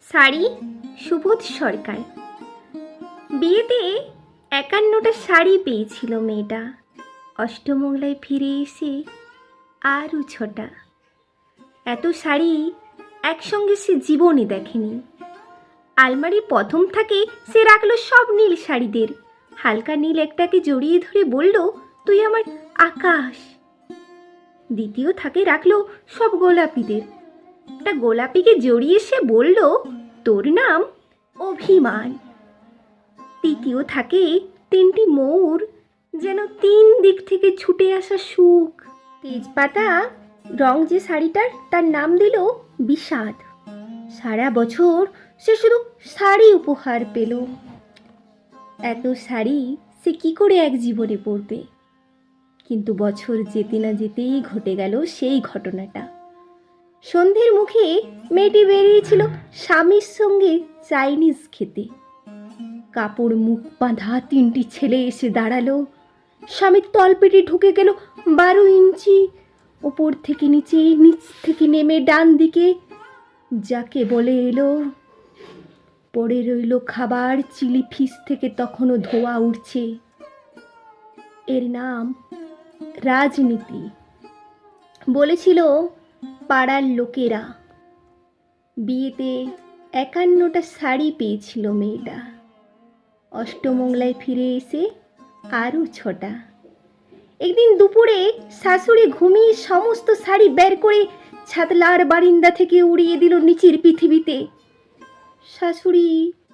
শাড়ি সুবোধ সরকার। বিয়েতে 51টা শাড়ি পেয়েছিল মেয়েটা। অষ্টমঙ্গলায় ফিরে এসে আরও 6টা। এত শাড়ি একসঙ্গে সে জীবনে দেখেনি। আলমারির প্রথম থাকে সে রাখলো সব নীল শাড়িদের। হালকা নীল একটাকে জড়িয়ে ধরে বলল, তুই আমার আকাশ। দ্বিতীয় থাকে রাখলো সব গোলাপিদের। একটা গোলাপিকে জড়িয়ে সে বলল, তোর নাম অভিমান। তৃতীয় থাকে 3টি ময়ূর, যেন 3 দিক থেকে ছুটে আসা সুখ। তেজপাতা রং যে শাড়িটার, তার নাম দিল বিষাদ। সারা বছর সে শুধু শাড়ি উপহার পেল। এত শাড়ি সে কি করে এক জীবনে পরবে? কিন্তু বছর যেতে না যেতেই ঘটে গেল সেই ঘটনাটা। সন্ধ্যের মুখে মেয়েটি বেরিয়েছিল স্বামীর সঙ্গে চাইনিজ খেতে। কাপড় মুখ বাঁধা 3টি ছেলে এসে দাঁড়ালো। স্বামীর তলপেটে ঢুকে গেল 12 ইঞ্চি। ওপর থেকে নিচে, নিচ থেকে নেমে ডান দিকে যাকে বলে এলো। পড়ে রইল খাবার, চিলি ফিশ থেকে তখনও ধোঁয়া উঠছে। এর নাম রাজনীতি। বলেছিল পাড়ার লোকেরা। বিয়েতে 51টা শাড়ি পেয়েছিল মেয়েটা। অষ্টমঙ্গলায় ফিরে এসে আরও 6টা। একদিন দুপুরে শাশুড়ি ঘুমিয়ে সমস্ত শাড়ি বের করে ছাতলার বারিন্দা থেকে উড়িয়ে দিল নিচের পৃথিবীতে। শাশুড়ি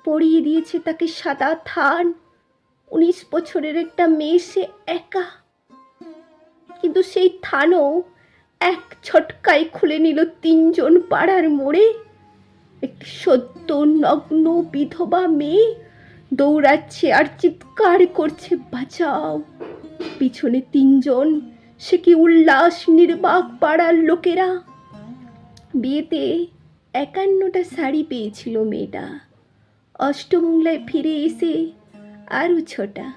পরিয়ে দিয়েছে তাকে সাদা থান। 19 বছরের একটা মেয়ে, সে একা। কিন্তু সেই থানও এক ছটকায় খুলে নিল 3 জন পাড়ার মোড়ে। একটি সদ্য নগ্ন বিধবা মেয়ে দৌড়াচ্ছে আর চিৎকার করছে, বাঁচাও। পিছনে 3 জন, সে কি উল্লাস নির্বাক পাড়ার লোকেরা। বিয়েতে 51টা শাড়ি পেয়েছিল মেয়েটা। অষ্টমঙ্গলায় ফিরে এসে আরও 6টা।